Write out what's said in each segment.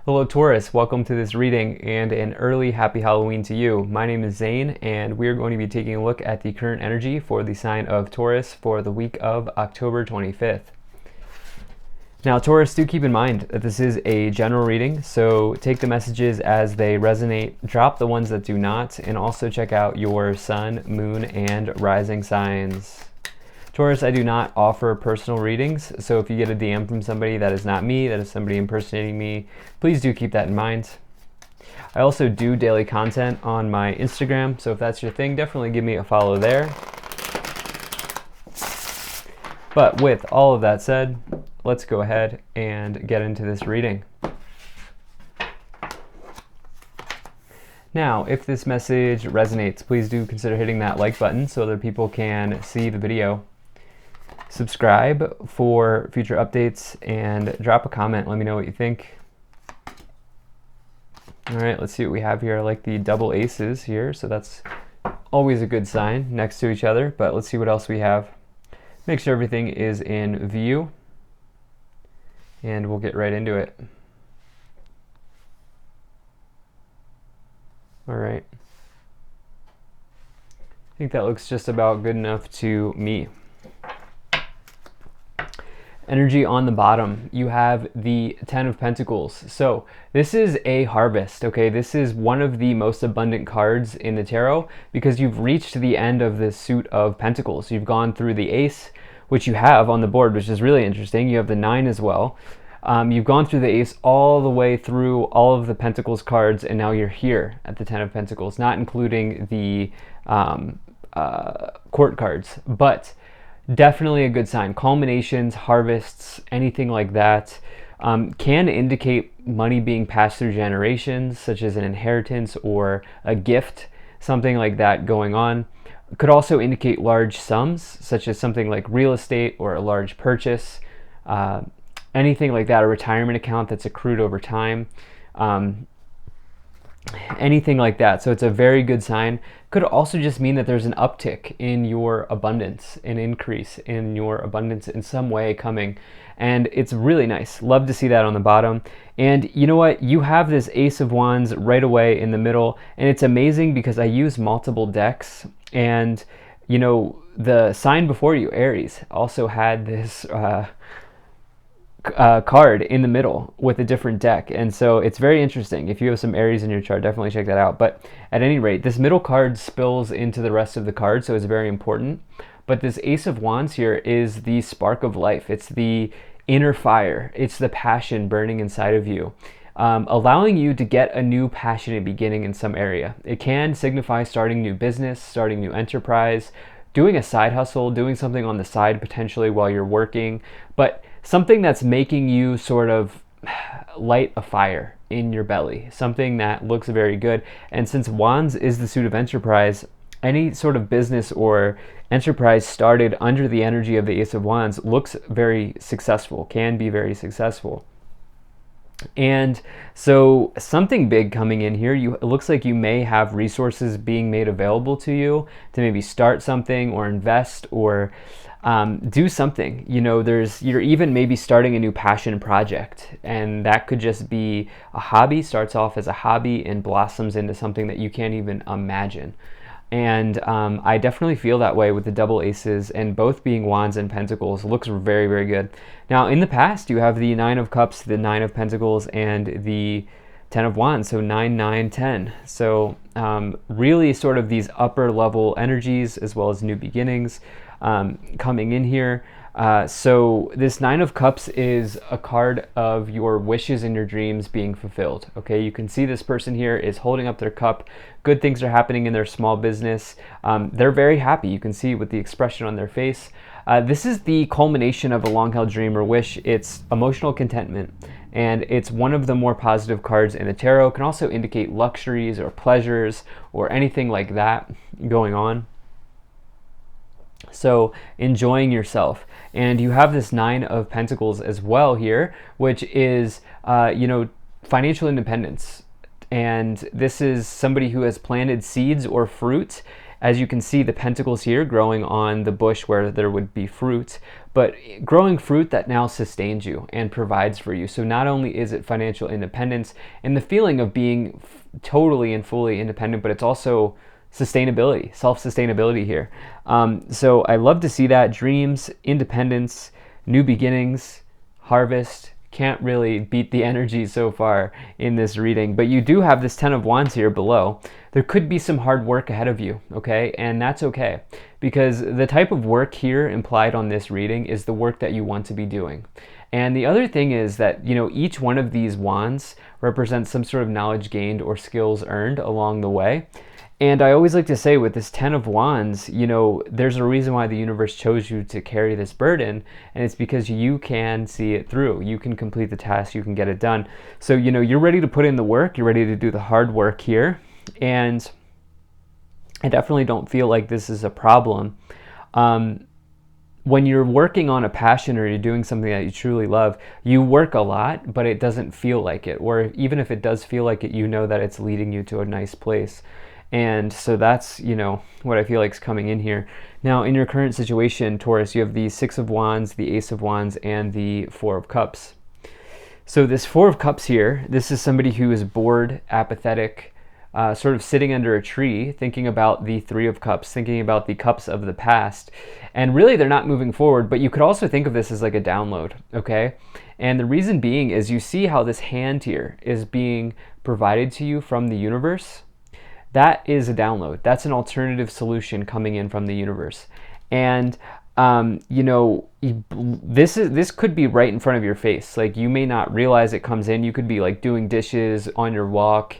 Hello Taurus, welcome to this reading and an early happy Halloween to you. My name is Zane and we are going to be taking a look at the current energy for the sign of Taurus for the week of October 25th. Now Taurus, do keep in mind that this is a general reading, so take the messages as they resonate, drop the ones that do not, and also check out your sun, moon, and rising signs. Taurus, I do not offer personal readings, so if you get a DM from somebody that is not me, that is somebody impersonating me, please do keep that in mind. I also do daily content on my Instagram, so if that's your thing, definitely give me a follow there. But with all of that said, let's go ahead and get into this reading. Now, if this message resonates, please do consider hitting that like button so other people can see the video. Subscribe for future updates and drop a comment. Let me know what you think. All right, let's see what we have here. I like the double aces here, so that's always a good sign next to each other, but let's see what else we have. Make sure everything is in view, and we'll get right into it. All right. I think that looks just about good enough to me. Energy on the bottom, you have the Ten of Pentacles. So this is a harvest, okay? This is one of the most abundant cards in the tarot because you've reached the end of the suit of Pentacles. You've gone through the Ace, which you have on the board, which is really interesting. You have the Nine as well. You've gone through the Ace all the way through all of the Pentacles cards, and now you're here at the Ten of Pentacles, not including the court cards, but definitely a good sign. Culminations, harvests, anything like that can indicate money being passed through generations, such as an inheritance or a gift, something like that going on. Could also indicate large sums, such as something like real estate or a large purchase, anything like that, a retirement account that's accrued over time. Anything like that. So it's a very good sign. Could also just mean that there's an uptick in your abundance, an increase in your abundance in some way coming. And it's really nice. Love to see that on the bottom. And you know what? You have this Ace of Wands right away in the middle. And it's amazing because I use multiple decks. And, you know, the sign before you, Aries, also had this card in the middle with a different deck, and so it's very interesting. If you have some Aries in your chart, definitely check that out. But at any rate, this middle card spills into the rest of the cards, so it's very important. But this Ace of Wands here is the spark of life. It's the inner fire. It's the passion burning inside of you, allowing you to get a new passionate beginning in some area. It can signify starting new business, starting new enterprise, doing a side hustle, doing something on the side potentially while you're working, but something that's making you sort of light a fire in your belly, something that looks very good. And since Wands is the suit of enterprise, any sort of business or enterprise started under the energy of the Ace of Wands looks very successful, can be very successful. And so something big coming in here. It looks like you may have resources being made available to you to maybe start something or invest or do something. You know, you're even maybe starting a new passion project, and that could just be a hobby, starts off as a hobby and blossoms into something that you can't even imagine. And I definitely feel that way with the double aces, and both being Wands and Pentacles looks very, very good. Now, in the past, you have the Nine of Cups, the Nine of Pentacles, and the Ten of Wands, so 9, 9, 10. So really sort of these upper level energies as well as new beginnings coming in here. So this Nine of Cups is a card of your wishes and your dreams being fulfilled. Okay, you can see this person here is holding up their cup. Good things are happening in their small business. They're very happy. You can see with the expression on their face. This is the culmination of a long-held dream or wish. It's emotional contentment, and it's one of the more positive cards in the tarot. It can also indicate luxuries or pleasures or anything like that going on. So enjoying yourself. And you have this Nine of Pentacles as well here, which is, financial independence. And this is somebody who has planted seeds or fruit. As you can see, the pentacles here growing on the bush where there would be fruit. but growing fruit that now sustains you and provides for you. So not only is it financial independence and the feeling of being totally and fully independent, but it's also sustainability, self-sustainability here. So I love to see that. Dreams, independence, new beginnings, harvest. Can't really beat the energy so far in this reading, but you do have this 10 of Wands here below. There could be some hard work ahead of you, okay? And that's okay, because the type of work here implied on this reading is the work that you want to be doing. And the other thing is that, you know, each one of these wands represents some sort of knowledge gained or skills earned along the way. And I always like to say with this 10 of Wands, you know, there's a reason why the universe chose you to carry this burden, and it's because you can see it through. You can complete the task, you can get it done. So, you know, you're ready to put in the work, you're ready to do the hard work here, and I definitely don't feel like this is a problem. When you're working on a passion or you're doing something that you truly love, you work a lot, but it doesn't feel like it. Or even if it does feel like it, you know that it's leading you to a nice place. And so that's, you know, what I feel like is coming in here. Now, in your current situation, Taurus, you have the 6 of Wands, the Ace of Wands, and the 4 of Cups. So this 4 of Cups here, this is somebody who is bored, apathetic, sort of sitting under a tree, thinking about the 3 of Cups, thinking about the cups of the past. And really, they're not moving forward, but you could also think of this as like a download, okay? And the reason being is you see how this hand here is being provided to you from the universe. That is a download. That's an alternative solution coming in from the universe. And you know, this could be right in front of your face. Like, you may not realize it comes in. You could be like doing dishes on your walk,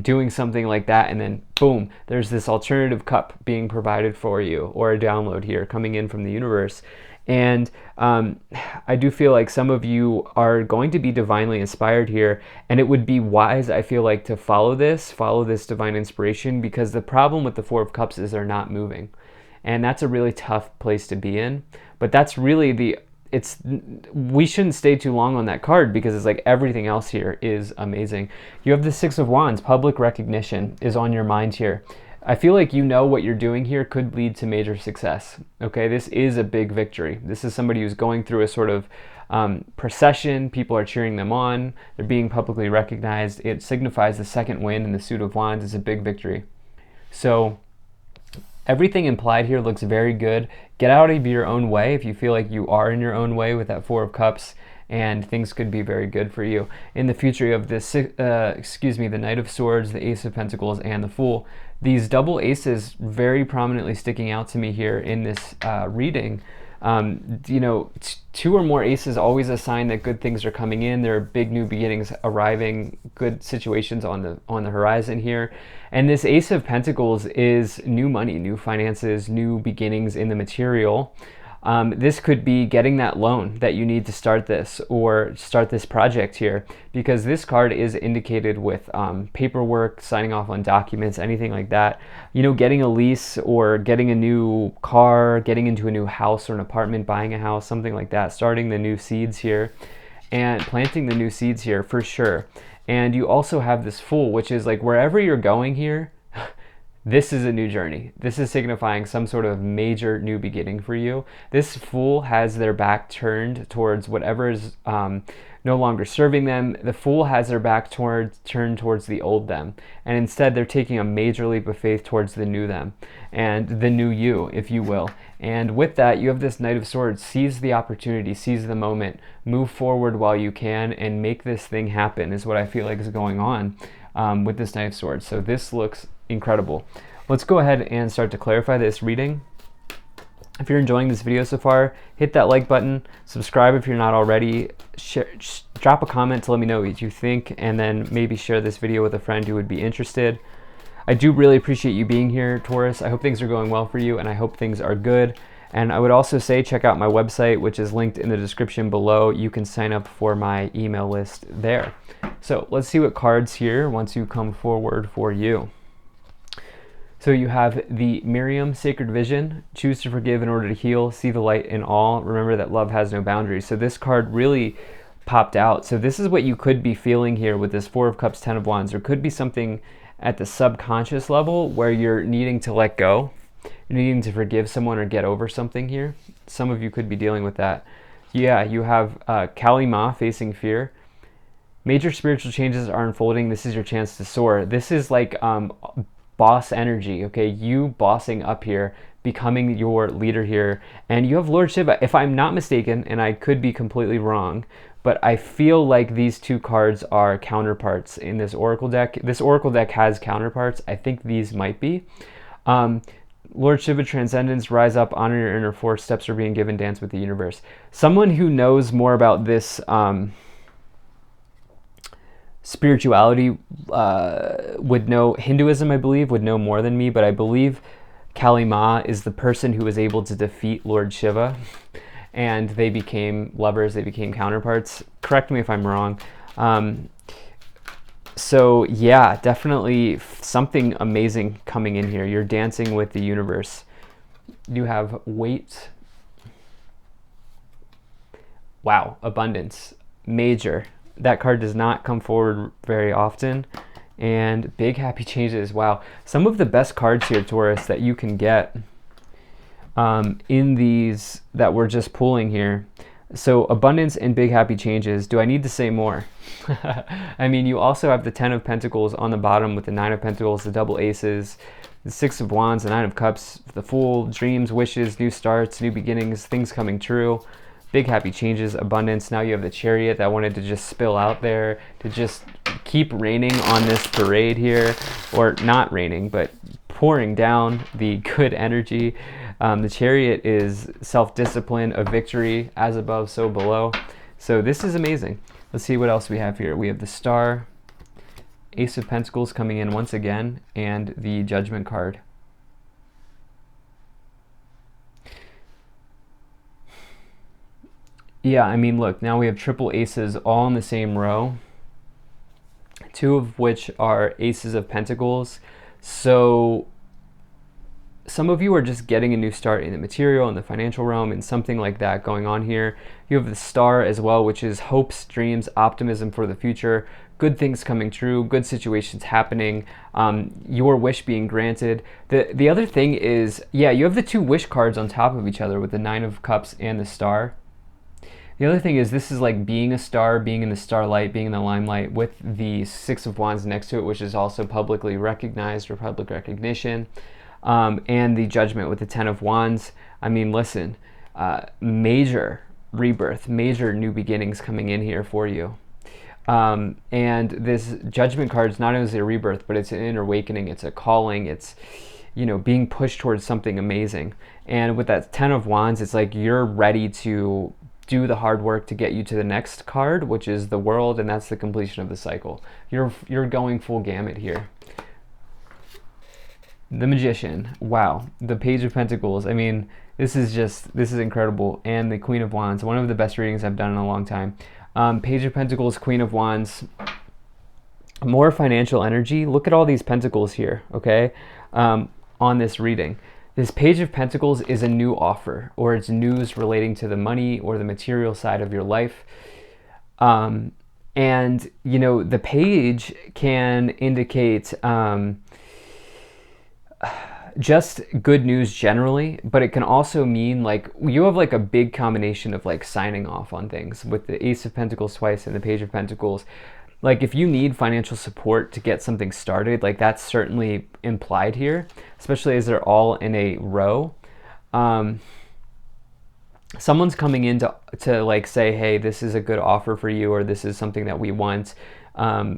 doing something like that, and then boom, there's this alternative cup being provided for you, or a download here coming in from the universe. And I do feel like some of you are going to be divinely inspired here, and it would be wise, I feel like, to follow this divine inspiration, because the problem with the 4 of Cups is they're not moving. And that's a really tough place to be in. But that's really we shouldn't stay too long on that card, because it's like everything else here is amazing. You have the 6 of Wands. Public recognition is on your mind here. I feel like you know what you're doing here could lead to major success. Okay, this is a big victory. This is somebody who's going through a sort of procession. People are cheering them on. They're being publicly recognized. It signifies the second win in the suit of Wands. Is a big victory. So everything implied here looks very good. Get out of your own way if you feel like you are in your own way with that 4 of Cups, and things could be very good for you. In the future, you have this, the Knight of Swords, the Ace of Pentacles, and the Fool. These double aces very prominently sticking out to me here in this reading. You know, 2 or more aces, always a sign that good things are coming in. There are big new beginnings arriving, good situations on the horizon here. And this Ace of Pentacles is new money, new finances, new beginnings in the material. This could be getting that loan that you need to start this, or start this project here, because this card is indicated with paperwork, signing off on documents, anything like that. You know, getting a lease, or getting a new car, getting into a new house or an apartment, buying a house, something like that. Starting the new seeds here and planting the new seeds here for sure. And you also have this Fool, which is like wherever you're going here, this is a new journey. This is signifying some sort of major new beginning for you. This Fool has their back turned towards whatever is no longer serving them. The Fool has their back turned towards the old them. And instead, they're taking a major leap of faith towards the new them, and the new you, if you will. And with that, you have this Knight of Swords. Seize the opportunity, seize the moment, move forward while you can, and make this thing happen, is what I feel like is going on with this Knight of Swords. So this looks incredible. Let's go ahead and start to clarify this reading. If you're enjoying this video so far, hit that like button, subscribe if you're not already, drop a comment to let me know what you think, and then maybe share this video with a friend who would be interested. I do really appreciate you being here, Taurus. I hope things are going well for you, and I hope things are good. And I would also say check out my website, which is linked in the description below. You can sign up for my email list there. So let's see what cards here once you come forward for you. So you have the Miriam, Sacred Vision, choose to forgive in order to heal, see the light in all, remember that love has no boundaries. So this card really popped out. So this is what you could be feeling here with this 4 of Cups, 10 of Wands. There could be something at the subconscious level where you're needing to let go. You're needing to forgive someone or get over something here. Some of you could be dealing with that. Yeah, you have Kali Ma facing fear. Major spiritual changes are unfolding. This is your chance to soar. This is like boss energy, okay? You bossing up here, becoming your leader here. And you have Lord Shiva. If I'm not mistaken, and I could be completely wrong, but I feel like these two cards are counterparts in this Oracle deck. This Oracle deck has counterparts. I think these might be. Lord Shiva, transcendence, rise up, honor your inner force, steps are being given, dance with the universe. Someone who knows more about this spirituality would know. Hinduism, I believe, would know more than me, but I believe Kali Ma is the person who was able to defeat Lord Shiva, and they became lovers, they became counterparts. Correct me if I'm wrong. So yeah, definitely something amazing coming in here. You're dancing with the universe. You have weight. Wow, abundance, major. That card does not come forward very often. And big happy changes. Wow, some of the best cards here, Taurus, that you can get in these that we're just pulling here. So abundance and big happy changes. Do I need to say more? I mean, you also have the 10 of Pentacles on the bottom with the 9 of Pentacles, the double aces, the 6 of Wands, the 9 of Cups, the Fool, dreams, wishes, new starts, new beginnings, things coming true, big happy changes, abundance. Now you have the Chariot that wanted to just spill out there, to just keep raining on this parade here, or not raining, but pouring down the good energy. The Chariot is self-discipline, a victory, as above, so below. So this is amazing. Let's see what else we have here. We have the Star, Ace of Pentacles coming in once again, and the Judgment card. Yeah, I mean, look, now we have triple aces all in the same row, two of which are aces of Pentacles. So some of you are just getting a new start in the material, in the financial realm, and something like that going on here. You have the Star as well, which is hopes, dreams, optimism for the future, good things coming true, good situations happening, your wish being granted. The other thing is, yeah, you have the two wish cards on top of each other with the 9 of Cups and the Star. The other thing is, this is like being a star, being in the starlight, being in the limelight, with the 6 of Wands next to it, which is also publicly recognized or public recognition. And the Judgment with the 10 of Wands. I mean, listen, major rebirth, major new beginnings coming in here for you. And this Judgment card is not only a rebirth, but it's an inner awakening, it's a calling, it's, you know, being pushed towards something amazing. And with that 10 of Wands, it's like you're ready to do the hard work to get you to the next card, which is the World, and that's the completion of the cycle. You're going full gamut here. The Magician, wow. The Page of Pentacles, I mean, this is incredible. And the Queen of Wands, one of the best readings I've done in a long time. Page of Pentacles, Queen of Wands, more financial energy. Look at all these pentacles here, okay, on this reading. This Page of Pentacles is a new offer, or it's news relating to the money or the material side of your life. And, you know, the page can indicate just good news generally, but it can also mean like you have like a big combination of like signing off on things with the Ace of Pentacles twice and the Page of Pentacles. Like if you need financial support to get something started, like that's certainly implied here, especially as they're all in a row. Someone's coming in to like say, hey, this is a good offer for you, or this is something that we want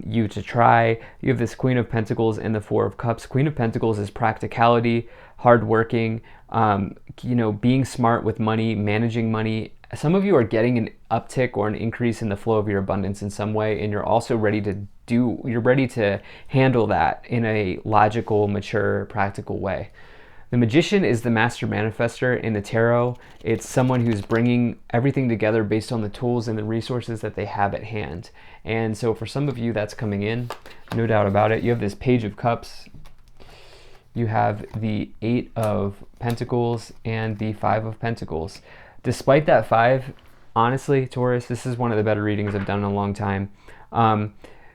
you to try. You have this Queen of Pentacles and the 4 of Cups. Queen of Pentacles is practicality, hardworking, you know, being smart with money, managing money. Some of you are getting an uptick or an increase in the flow of your abundance in some way, and you're also ready to handle that in a logical, mature, practical way. The Magician is the master manifester in the tarot. It's someone who's bringing everything together based on the tools and the resources that they have at hand. And so for some of you, that's coming in, no doubt about it. You have this Page of Cups. You have the 8 of Pentacles and the 5 of Pentacles. Despite that 5, honestly, Taurus, this is one of the better readings I've done in a long time.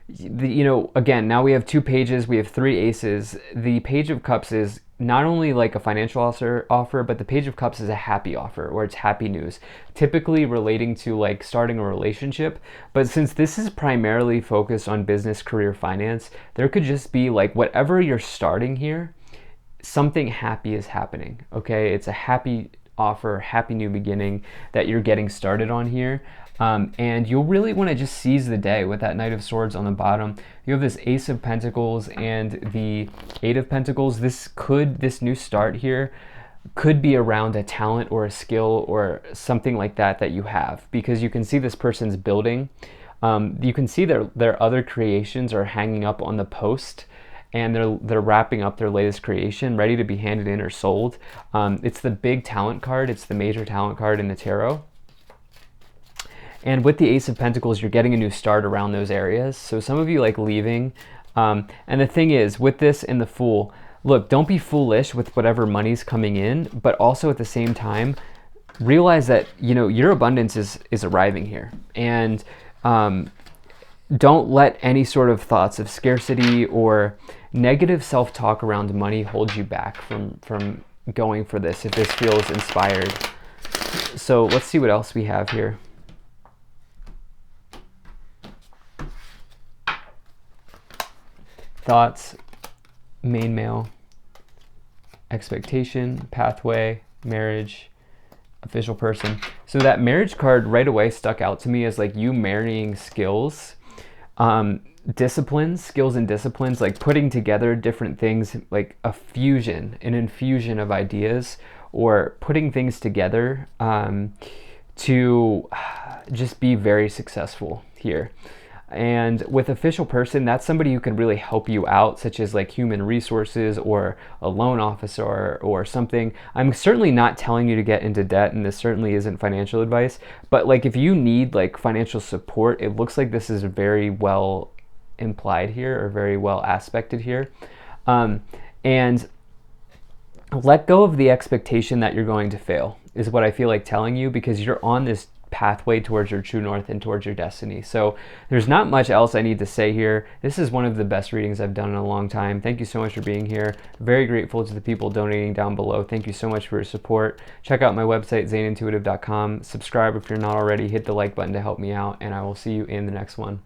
Again, now we have two pages, we have three aces. The Page of Cups is not only like a financial offer, but the Page of Cups is a happy offer, or it's happy news, typically relating to like starting a relationship. But since this is primarily focused on business, career, finance, there could just be like whatever you're starting here, something happy is happening. Okay, it's a happy offer, happy new beginning that you're getting started on here. And you'll really want to just seize the day with that Knight of Swords on the bottom. You have this Ace of Pentacles and the Eight of Pentacles. This new start here could be around a talent or a skill or something like that that you have, because you can see this person's building. You can see their other creations are hanging up on the post, and they're wrapping up their latest creation, ready to be handed in or sold. It's the big talent card. It's the major talent card in the tarot. And with the Ace of Pentacles, you're getting a new start around those areas. So some of you like leaving. And the thing is, with this and the Fool, look, don't be foolish with whatever money's coming in, but also at the same time, realize that, your abundance is arriving here. And don't let any sort of thoughts of scarcity or negative self-talk around money hold you back from going for this if this feels inspired. So let's see what else we have here. Thoughts, main male, expectation, pathway, marriage, official person. So that marriage card right away stuck out to me as like you marrying skills, disciplines, skills and disciplines, like putting together different things, like a fusion, an infusion of ideas, or putting things together to just be very successful here. And with official person, that's somebody who can really help you out, such as like human resources or a loan officer or something. I'm certainly not telling you to get into debt, and this certainly isn't financial advice, but like if you need like financial support, it looks like this is very well implied here, or very well aspected here. And let go of the expectation that you're going to fail is what I feel like telling you, because you're on this pathway towards your true north and towards your destiny. So there's not much else I need to say here. This is one of the best readings I've done in a long time. Thank you so much for being here. Very grateful to the people donating down below. Thank you so much for your support. Check out my website, zanintuitive.com. Subscribe if you're not already. Hit the like button to help me out, and I will see you in the next one.